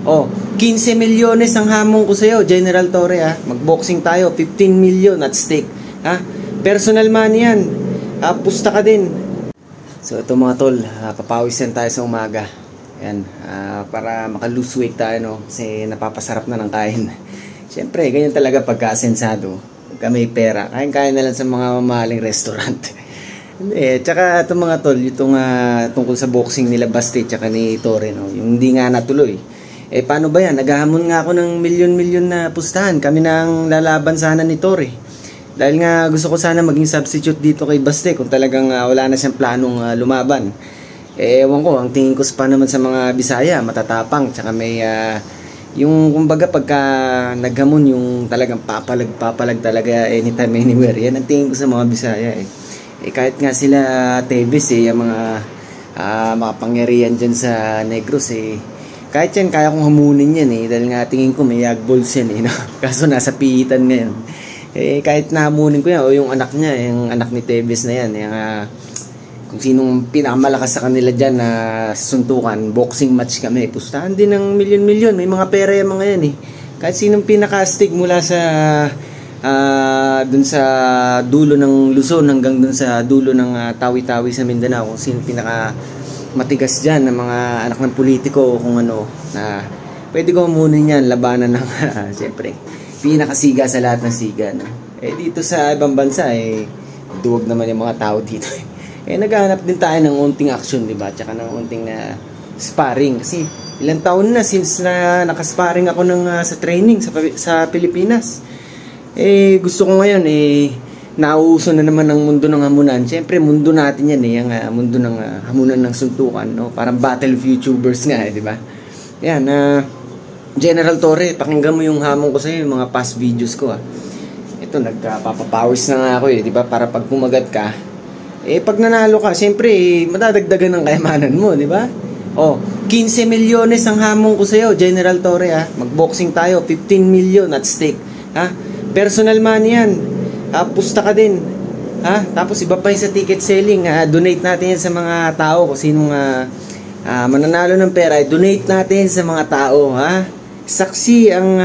Oh, 15 milyones ang hamon ko sa'yo, General Torre, ha? Magboxing tayo, 15 million at stake, ha? Personal money yan. Pusta ka din. So ito mga tol, papawisan tayo sa umaga. Yan, para maka-lose weight tayo, no? Kasi napapasarap na ng kain. Siyempre, ganyan talaga pagka-asensado. Pagka may pera, kain-kain na lang sa mga mamahaling restaurant. Tsaka itong mga tol, itong tungkol sa boxing nila Basti tsaka ni Torre, no? Yung hindi nga natuloy. Paano ba yan? Naghahamon nga ako ng milyon-milyon na pustahan. Kami nang lalaban sana ni Torre. Dahil nga gusto ko sana maging substitute dito kay Baste kung talagang wala na siyang planong lumaban. Ewan ko, ang tingin ko pa naman sa mga Bisaya, matatapang. Tsaka may, yung kumbaga pagka naghamon yung talagang papalag talaga anytime, anywhere. Yan ang tingin ko sa mga Bisaya kahit nga sila Teves yung mga makapangyarihan dyan sa Negros kahit yan, kaya kong hamunin yan dahil nga tingin ko may yagballs yan no? Kaso nasa piitan ngayon. Kahit nahamunin ko yan, o yung anak niya, yung anak ni Teves na yan, yung, kung sinong pinakamalakas sa kanila dyan na suntukan, boxing match kami. Pustahan din ng milyon-milyon, may mga pera yung mga yan Kahit sinong pinaka-astig mula sa, dun sa dulo ng Luzon hanggang dun sa dulo ng Tawi-Tawi sa Mindanao, kung sinong pinaka matigas dyan ng mga anak ng politiko o kung ano na pwede ko hamunin yan, labanan ng siyempre pinakasiga sa lahat ng siga no? Dito sa ibang bansa duwag naman yung mga tao dito naghahanap din tayo ng unting action, diba? Tsaka ng unting sparring kasi ilang taon na since na nakasparring ako sa training sa Pilipinas. Gusto ko ngayon nauuso na naman ng mundo ng hamunan. Siyempre, mundo natin yan yung mundo ng hamunan ng suntukan, no? Parang battle of YouTubers nga, di ba? Yan, General Torre, pakinggan mo yung hamon ko sa'yo, yung mga past videos ko, Ito, nagpapapawis na nga ako, di ba? Para pag kumagat ka, pag nanalo ka, siyempre, madadagdagan ng kayamanan mo, di ba? 15 milyones ang hamon ko sa'yo, General Torre, Magboxing tayo, 15 million at stake, Personal money yan. Pusta ka din, tapos iba pa yung sa ticket selling, donate natin yan sa mga tao kung sinong mananalo ng pera, donate natin sa mga tao, saksi ang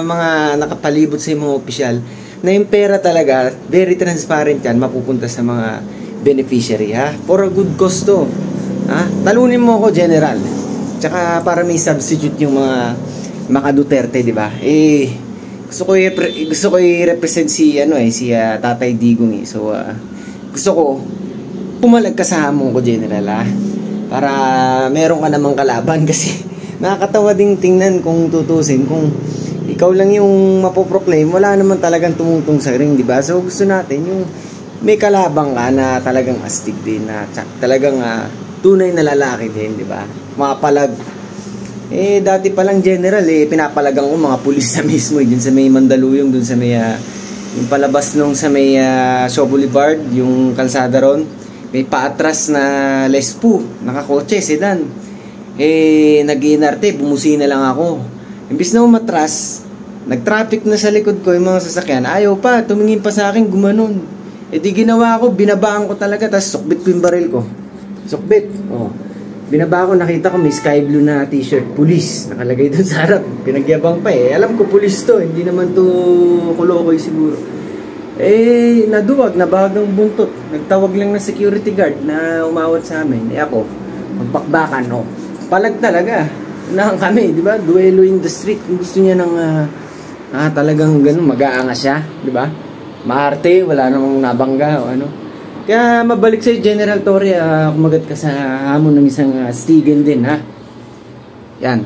mga nakapalibot sa mga opisyal na yung pera talaga very transparent yan, mapupunta sa mga beneficiary, for a good cause to, talunin mo ako, General, tsaka para may substitute yung mga Maka Duterte, di ba? Gusto ko i-represent si Tatay Digong So gusto ko pumalag ka sa hamon ko, General, para meron ka namang kalaban kasi nakakatawa ding tingnan kung tutusin kung ikaw lang yung mapoproclaim, wala naman talagang tumutong sa ring, di ba? So gusto natin yung may kalabang ka na talagang astig din, na talagang tunay na lalaki din, di ba? Mapalag. Dati pa lang, General, pinapalagang ko mga pulis sa mismo, dun sa may Mandaluyong, dun sa may yung palabas nung sa may Shaw Boulevard, yung kalsada ron, may paatras na Lespo, nakakotse, sedan. Nag-inarte, bumusina lang ako. Imbis na umatras, nag-traffic na sa likod ko yung mga sasakyan, ayaw pa, tumingin pa sa akin, gumanon. Di ginawa ko, binabaan ko talaga, tapos sukbit ko yung baril ko. Sukbit, binaba ko, nakita ko may sky blue na t-shirt, police, nakalagay doon sa harap, pinagyabang pa alam ko police to, hindi naman to kulokoy siguro. Naduwag, nabagang buntot, nagtawag lang ng security guard na umawat sa amin. Ako, magpakbakan, palag talaga, unahan kami, di ba? Duelo in the street, kung gusto niya ng talagang ganun, mag-aangas siya, di ba? Maarte, wala namang nabangga o ano. Kaya mabalik sa'yo, General Torre, kumagat ka sa hamon ng isang Stigen din, Yan.